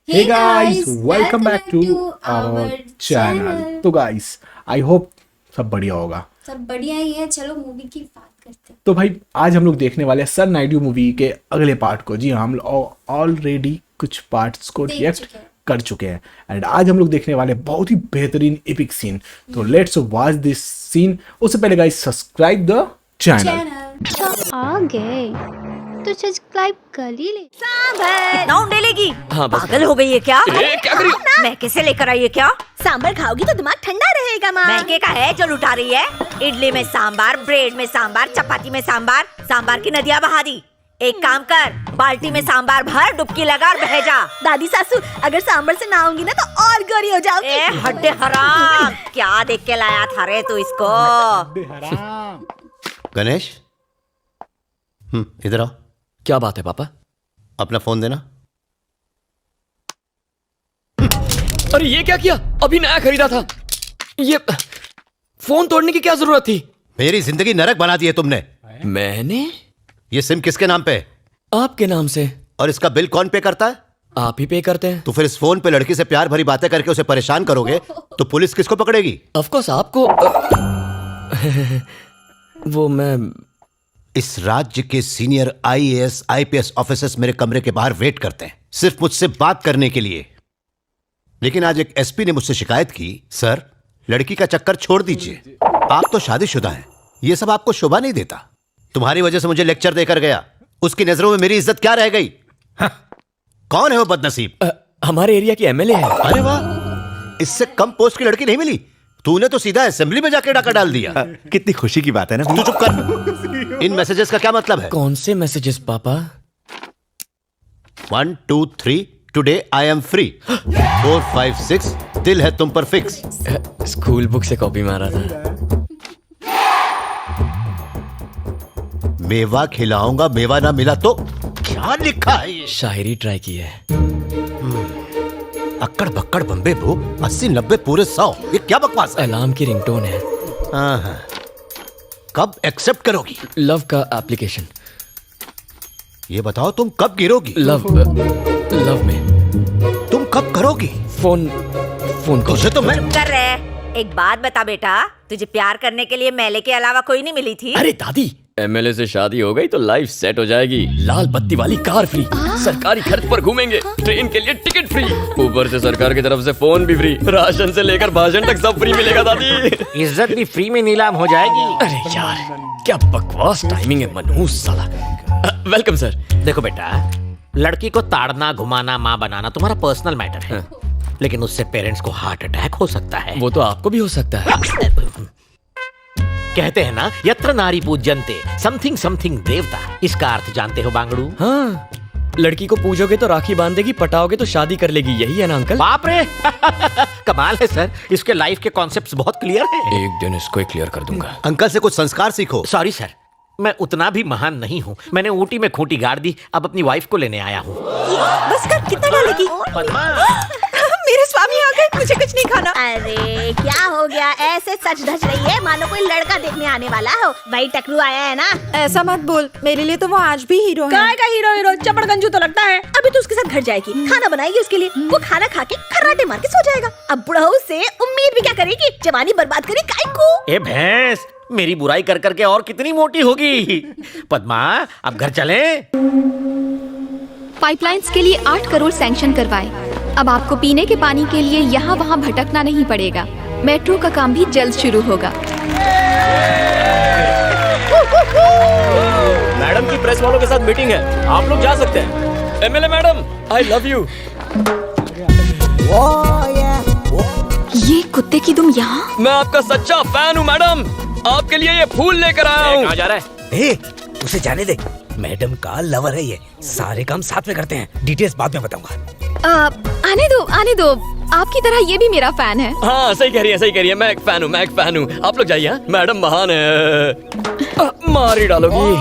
Hey guys, welcome back to our channel। तो guys, I hope सब बढ़िया होगा। सब बढ़िया ही है। चलो मूवी की बात करते हैं। तो भाई आज हम लोग देखने वाले हैं सर नायडू मूवी के अगले पार्ट को। जी हाँ, हम ऑलरेडी कुछ पार्ट्स को रिएक्ट कर चुके हैं एंड आज हम लोग देखने वाले बहुत ही बेहतरीन एपिक सीन। तो लेट्स वॉच दिस सीन। उससे पहले गाइस सब्सक्राइब द चैनल। तो आ गए तो सब्सक्राइब कर ही ले। कितना उंडेलेगी? हाँ, बस पागल हो गई है क्या? क्या करी? मैं कैसे लेकर आई है क्या? सांबर खाओगी तो दिमाग ठंडा रहेगा माँ। महंगे का है जो लुटा रही है। इडली में सांबार, ब्रेड में सांबार, चपाती में सांबार, सांबार की नदियाँ बहा दी। एक काम कर, बाल्टी में सांबार भर, डुबकी लगा और बह जा। दादी सासू अगर सांबर से ना आऊंगी ना तो और गोरी हो जाऊंगी। ए हड्डे हराम, क्या देख के लाया था रे तू इसको? गणेश, इधर आओ। क्या बात है पापा? अपना फोन देना। अरे ये क्या किया? अभी नया खरीदा था। ये फोन तोड़ने की क्या जरूरत थी? मेरी जिंदगी नरक बना दी है तुमने। मैंने? ये सिम किसके नाम पे है? आपके नाम से। और इसका बिल कौन पे करता है? आप ही पे करते हैं। तो फिर इस फोन पे लड़की से प्यार भरी बातें करके उसे परेशान करोगे तो पुलिस किसको पकड़ेगी? ऑफ कोर्स आपको। वो मैं इस राज्य के सीनियर IAS IPS ऑफिसर्स मेरे कमरे के बाहर वेट करते हैं सिर्फ मुझसे बात करने के लिए। लेकिन आज एक SP ने मुझसे शिकायत की, सर लड़की का चक्कर छोड़ दीजिए, आप तो शादीशुदा हैं, ये सब आपको शोभा नहीं देता। तुम्हारी वजह से मुझे लेक्चर देकर गया, उसकी नजरों में मेरी इज्जत क्या रह गई? कौन है वो बदनसीब? हमारे एरिया की MLA है। अरे वाह, इससे कम पोस्ट की लड़की नहीं मिली। तूने तो सीधा असेंबली में जाके डाका डाल दिया। कितनी खुशी की बात है ना। तू चुप कर। इन मैसेजेस का क्या मतलब है? कौन से मैसेजेस पापा? 1 2 3 टुडे आई एम फ्री। 4 5 6 दिल है तुम पर फिक्स। स्कूल बुक से कॉपी मारा था। मेवा खिलाऊंगा, मेवा ना मिला तो क्या लिखा है ये? शायरी ट्राई की है। अक्कड़ बक्कड़ बम्बे ब्रो, 80 90 पूरे 100। ये क्या बकवास है? अलार्म की रिंगटोन है। हाँ। कब एक्सेप्ट करोगी? लव का एप्लीकेशन। ये बताओ तुम कब गिरोगी? लव में। तुम कब करोगी? फोन तुझे तो मैं कर रहे। एक बात बता बेटा, तुझे प्यार करने के लिए मेले के अलावा कोई नहीं मिली थी? अरे दादी, MLA से शादी हो गई तो लाइफ सेट हो जाएगी। लाल बत्ती वाली कार फ्री, सरकारी खर्च पर घूमेंगे, ट्रेन के लिए टिकट फ्री, ऊपर से सरकार की तरफ से फोन भी फ्री, राशन से लेकर भाषण तक सब फ्री मिलेगा दादी। इज्जत भी फ्री में नीलाम हो जाएगी। अरे यार क्या बकवास टाइमिंग है मनहूस साला। Welcome sir. देखो बेटा, लड़की को ताड़ना घुमाना माँ बनाना तुम्हारा पर्सनल मैटर है, लेकिन उससे पेरेंट्स को हार्ट अटैक हो सकता है। वो तो आपको भी हो सकता है। कहते हैं ना, यत्र नारी पूज्यन्ते समथिंग समथिंग देवता। इसका अर्थ जानते हो बांगड़ू? हाँ, लड़की को पूजोगे तो राखी बांधेगी, पटाओगे तो शादी कर लेगी, यही है ना अंकल? बाप रे कमाल है सर, इसके लाइफ के कॉन्सेप्ट्स बहुत क्लियर हैं। एक दिन इसको ही क्लियर कर दूंगा। अंकल से कुछ संस्कार सीखो। सॉरी सर, मैं उतना भी महान नहीं हूँ। मैंने ऊटी में खूंटी गाड़ दी, अब अपनी वाइफ को लेने आया हूँ। बस कर, कितना डालेगी? मेरे स्वामी आ गए, मुझे कुछ नहीं खाना। अरे क्या हो गया, ऐसे सच धज रही है मानो कोई लड़का देखने आने वाला हो। भाई टकरू आया है ना। ऐसा मत बोल, मेरे लिए तो वो आज भी हीरो है। काय का हीरो चपड़गंजू तो लगता है। अभी तो उसके साथ घर जाएगी, खाना बनाएगी उसके लिए, वो खाना खा के खर्राटे मार के सो जाएगा। अब बुढ़ऊ से उम्मीद भी क्या करेगी, जवानी बर्बाद करी काय को। ए भैंस, मेरी बुराई कर करके और कितनी मोटी होगी। पद्मा अब घर चलें? पाइपलाइंस के लिए 8 करोड़ सैंक्शन करवाए। अब आपको पीने के पानी के लिए यहाँ वहाँ भटकना नहीं पड़ेगा। मेट्रो का काम भी जल्द शुरू होगा। मैडम की प्रेस वालों के साथ मीटिंग है, आप लोग जा सकते हैं। MLA madam, I love you. ये कुत्ते की तुम यहाँ? मैं आपका सच्चा फैन हूँ मैडम, आपके लिए ये फूल लेकर आया हूँ। कहाँ जा रहा है? उसे जाने दे, मैडम का लवर है ये। सारे काम साथ में करते हैं, डिटेल्स बाद में बताऊंगा। आने दो। आपकी तरह ये भी मेरा फैन है। हाँ सही कह रही है, मैं एक फैन हूँ। आप लोग जाइए, मैडम महान है। मार ही डालोगी।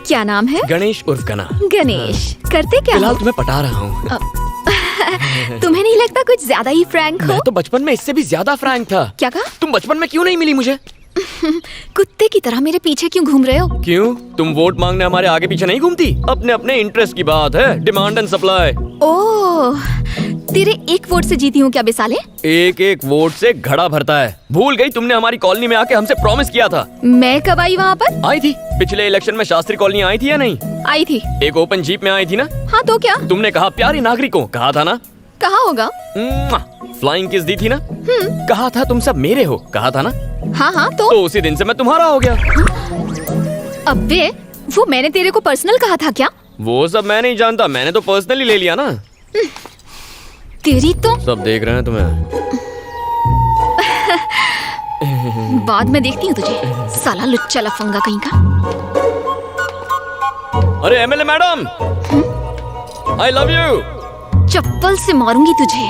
क्या नाम है? गणेश उर्फ गना। गणेश, करते क्या? फिलहाल तुम्हें पटा रहा हूँ। तुम्हें नहीं लगता कुछ ज्यादा ही फ्रैंक हो? मैं तो बचपन में इससे भी ज्यादा फ्रैंक था। क्या कहा? तुम बचपन में क्यों नहीं मिली मुझे? कुत्ते की तरह मेरे पीछे क्यों घूम रहे हो? क्यों? तुम वोट मांगने हमारे आगे पीछे नहीं घूमती? अपने अपने इंटरेस्ट की बात है, डिमांड एंड सप्लाई। ओह, तेरे एक वोट से जीती हूँ क्या बेसाले? एक एक वोट से घड़ा भरता है। भूल गई तुमने हमारी कॉलोनी में आके हमसे प्रॉमिस किया था। मैं कब आई वहाँ पर? आई थी पिछले इलेक्शन में। शास्त्री कॉलोनी आई थी या नहीं? आई थी। एक ओपन जीप में आई थी ना? हाँ तो क्या? तुमने कहा प्यारे नागरिकों, कहा था ना? कहाँ होगा? फ्लाइंग किस दी थी ना? कहा था तुम सब मेरे हो, कहा था ना? हाँ हाँ तो उसी दिन से मैं तुम्हारा हो गया। अबे, वो मैंने तेरे को पर्सनल कहा था क्या? वो सब मैं नहीं जानता, मैंने तो पर्सनली ले लिया ना। तेरी तो सब देख रहे हैं तुम्हें। बाद में देखती हूँ तुझे, साला लुच्चा लफंगा कहीं का। अरे MLA madam, I love you. चप्पल से मारूंगी तुझे।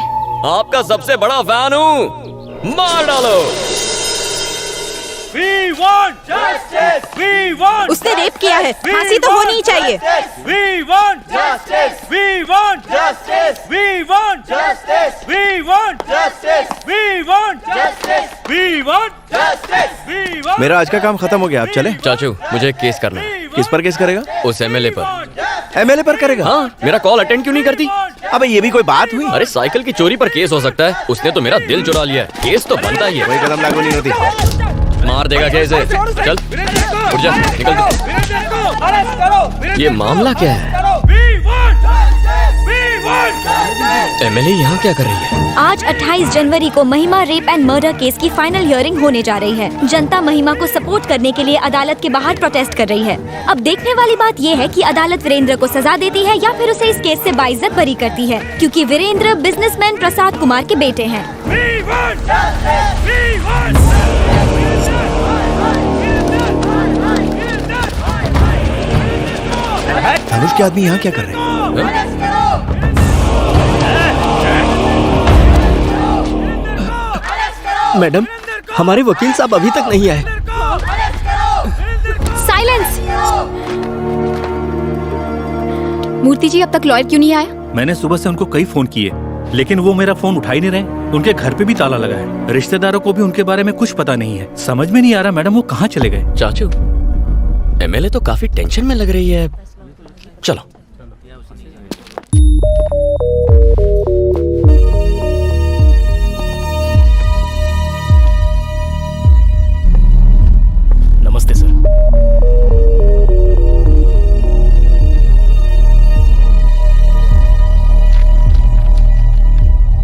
आपका सबसे बड़ा फैन हूँ, मार डालो। We want justice! We want उसने रेप किया है, फांसी तो होनी ही चाहिए। We want justice! We want justice! We want justice! We want justice! We want justice! We want justice! We want मेरा आज का काम खत्म हो गया, आप चले? चाचू, मुझे एक केस करना है। किस पर केस करेगा? उस एमएलए पर। एमएलए पर करेगा? हाँ, मेरा कॉल अटेंड क्यों नहीं करती? अबे ये भी कोई बात हुई? अरे साइकिल की चोरी पर केस हो सकता है, उसने तो मेरा दिल चुरा लिया है। केस तो बनता ही है। कोई कदम लागू नहीं होती। मार देगा कैसे? चल उठ जा, निकल दे। ये मामला क्या है? एमएलए यहाँ क्या कर रही है? आज 28 जनवरी को महिमा रेप एंड मर्डर केस की फाइनल हियरिंग होने जा रही है। जनता महिमा को सपोर्ट करने के लिए अदालत के बाहर प्रोटेस्ट कर रही है। अब देखने वाली बात ये है कि अदालत वीरेंद्र को सजा देती है या फिर उसे इस केस से बाइज्जत बरी करती है, क्योंकि वीरेंद्र बिजनेसमैन प्रसाद कुमार के बेटे हैं। धनुष के आदमी यहाँ क्या कर रहे हैं? मैडम, हमारे वकील साहब अभी तक नहीं आए। साइलेंस! मूर्ति जी, अब तक लॉयर क्यों नहीं आया? मैंने सुबह से उनको कई फोन किए, लेकिन वो मेरा फोन उठा ही नहीं रहे। उनके घर पे भी ताला लगा है। रिश्तेदारों को भी उनके बारे में कुछ पता नहीं है। समझ में नहीं आ रहा मैडम वो कहाँ चले गए। चाचू, एमएलए तो काफी टेंशन में लग रही है। चलो। नमस्ते सर।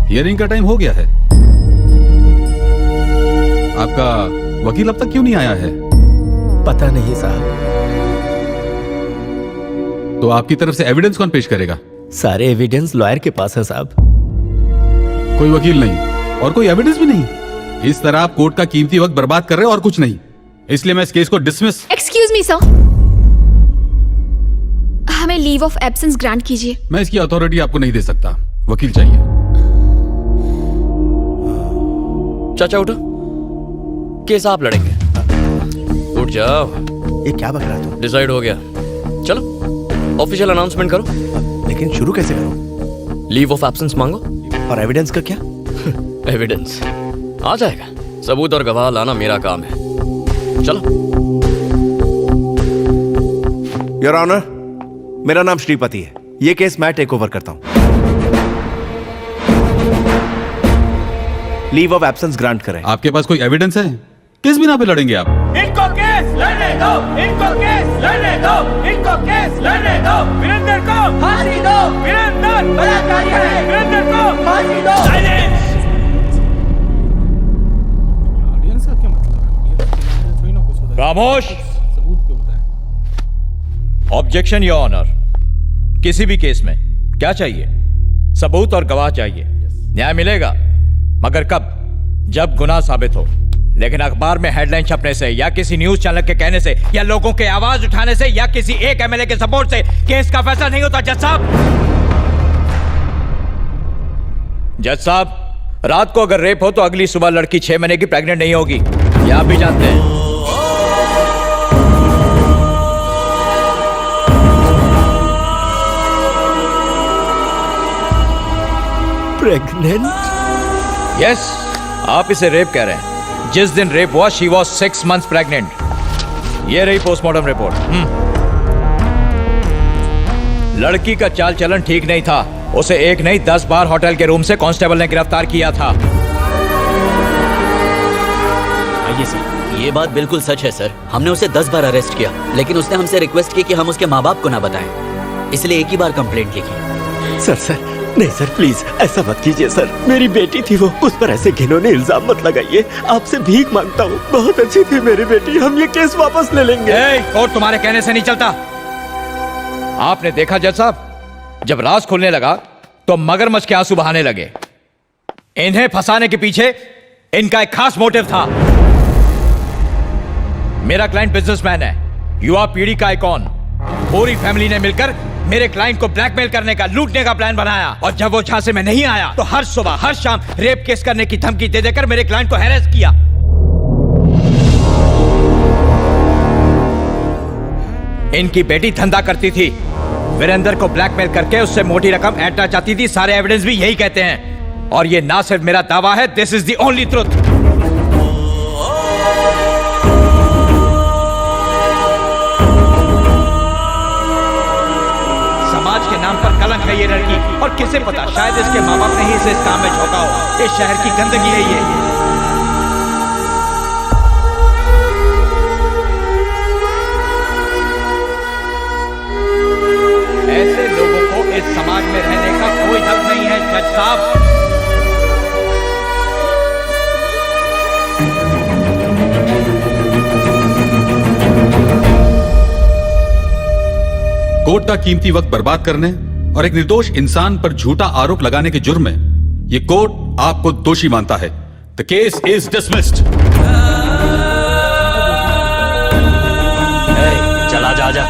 हियरिंग का टाइम हो गया है। आपका वकील अब तक क्यों नहीं आया है? पता नहीं साहब। तो आपकी तरफ से एविडेंस कौन पेश करेगा? सारे एविडेंस लॉयर के पास है साहब। कोई वकील नहीं और कोई एविडेंस भी नहीं। इस तरह आप कोर्ट का कीमती वक्त बर्बाद कर रहे हो और कुछ नहीं। इसलिए मैं इस केस को डिसमिस। एक्सक्यूज मी सर, हमें लीव ऑफ एब्सेंस ग्रांट कीजिए। मैं इसकी अथॉरिटी आपको नहीं दे सकता, वकील चाहिए। चाचा उठो, केस आप लड़ेंगे। उठ जाओ। ये क्या बक रहा है तू? डिसाइड हो गया, चलो ऑफिशियल अनाउंसमेंट करो। लेकिन शुरू कैसे करूं? लीव ऑफ एब्सेंस मांगो। और एविडेंस का क्या? एविडेंस आ जाएगा, सबूत और गवाह लाना मेरा काम है। चलो। योर ऑनर, मेरा नाम श्रीपति है। ये केस मैं टेक ओवर करता हूं। लीव ऑफ एब्सेंस ग्रांट करें। आपके पास कोई एविडेंस है? किस बिना पे लड़ेंगे आप? इनको केस लड़ने दो, इनको केस लड़ने दो, इनको केस लड़ने दो। वीरेंद्र को फांसी दो, वीरेंद्र बलात्कारी है, वीरेंद्र को फांसी दो। साइलेंस! ऑडियंस का क्या मतलब है? थोड़ी ना कुछ होता है। खामोश! सबूत पे होता है। Objection your honour. किसी भी केस में क्या चाहिए? सबूत और गवाह चाहिए। न्याय मिलेगा, मगर कब? जब गुनाह साबित हो। लेकिन अखबार में हेडलाइन छपने से या किसी न्यूज चैनल के कहने से या लोगों के आवाज उठाने से या किसी एक एमएलए के सपोर्ट से केस का फैसला नहीं होता। जज साहब, जज साहब, रात को अगर रेप हो तो अगली सुबह लड़की 6 महीने की प्रेग्नेंट नहीं होगी, ये आप भी जानते हैं। प्रेग्नेंट? यस, आप इसे रेप कह रहे हैं, जिस दिन रेप हुआ शी वॉज 6 months प्रेग्नेंट। ये रही पोस्टमार्टम रिपोर्ट। लड़की का चाल चलन ठीक नहीं था। उसे एक नहीं 10 बार होटल के रूम से कांस्टेबल ने गिरफ्तार किया था। आइए सर, ये बात बिल्कुल सच है सर। हमने उसे 10 बार अरेस्ट किया, लेकिन उसने हमसे रिक्वेस्ट की कि हम उसके माँ बाप को ना बताएं, इसलिए एक ही बार कंप्लेंट लिखी। सर नहीं सर, प्लीज ऐसा मत कीजिए सर। मेरी बेटी थी वो, उस पर ऐसे घिनौने इल्जाम मत लगाइए। आपसे भीख मांगता हूँ, बहुत अच्छी थी मेरी बेटी। हम ये केस वापस ले लेंगे। कोर्ट तुम्हारे कहने से नहीं चलता। आपने देखा जज साहब, जब राज खुलने लगा तो मगरमच्छ के आंसू बहाने लगे। इन्हें फंसाने के पीछे इनका एक खास मोटिव था। मेरा क्लाइंट बिजनेसमैन है, युवा पीढ़ी का आइकॉन। पूरी फैमिली ने मिलकर मेरे क्लाइंट को ब्लैकमेल करने का, लूटने का प्लान बनाया। और जब वो झांसे में नहीं आया तो हर सुबह हर शाम रेप केस करने की धमकी दे देकर मेरे क्लाइंट को हैरेस किया। इनकी बेटी धंधा करती थी, वीरेंद्र को ब्लैकमेल करके उससे मोटी रकम ऐंठना चाहती थी। सारे एविडेंस भी यही कहते हैं। और ये ना सिर्फ मेरा दावा है, this is the only truth. समाज के नाम पर कलंक है ये लड़की। और किसे पता, शायद इसके माँ बाप ने ही इसे इस काम में झोंका हो। इस शहर की गंदगी है ये। ऐसे लोगों को इस समाज में रहने का कोई हक नहीं है जज साहब। कोर्ट का कीमती वक्त बर्बाद करने और एक निर्दोष इंसान पर झूठा आरोप लगाने के जुर्म में ये कोर्ट आपको दोषी मानता है। The case is dismissed. चला जा जा।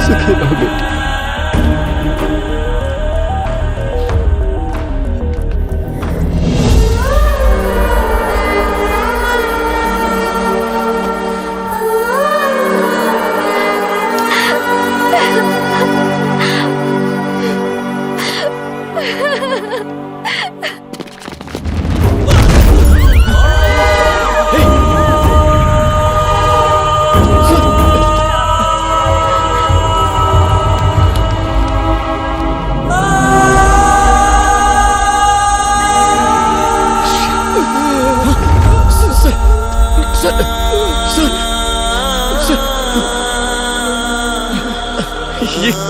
सुखी रहो बेटी।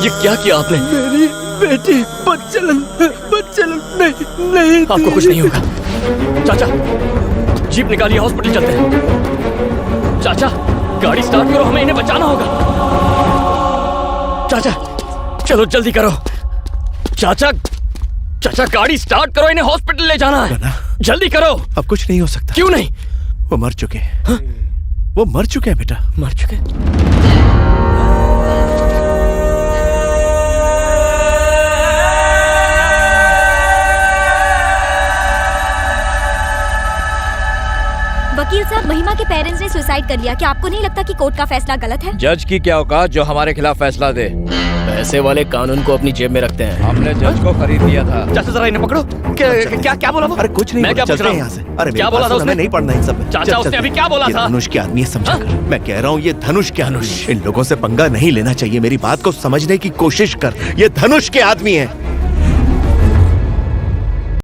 ये क्या किया आपने? मेरी बेटी बदचलन नहीं। आपको कुछ नहीं होगा। चाचा, जीप निकालिए, हॉस्पिटल चलते हैं। चाचा, गाड़ी स्टार्ट करो, हमें इन्हें बचाना होगा। चाचा, चलो जल्दी करो। चाचा गाड़ी स्टार्ट करो, इन्हें हॉस्पिटल ले जाना है। जल्दी करो। अब कुछ नहीं हो सकता। क्यों नहीं? वो मर चुके हैं। वो मर चुके हैं बेटा। मर चुके? वकील साहब, महिमा के पेरेंट्स ने सुसाइड कर लिया। क्या आपको नहीं लगता कि कोर्ट का फैसला गलत है? जज की क्या औकात जो हमारे खिलाफ फैसला दे? पैसे वाले कानून को अपनी जेब में रखते हैं। हमने जज को खरीद लिया था। चाचा जरा इन्हें पकड़ो। क्या बोला वो? अरे कुछ नहीं, मैं क्या चलते हैं यहाँ से। अरे क्या बोला था उसने? नहीं पढ़ना इन सब। चाचा उसने अभी क्या बोला था? धनुष के आदमी है, समझा कर। मैं कह रहा हूँ ये धनुष के आदमी। इन लोगों से पंगा नहीं लेना चाहिए। मेरी बात को समझने की कोशिश कर। ये धनुष के आदमी है।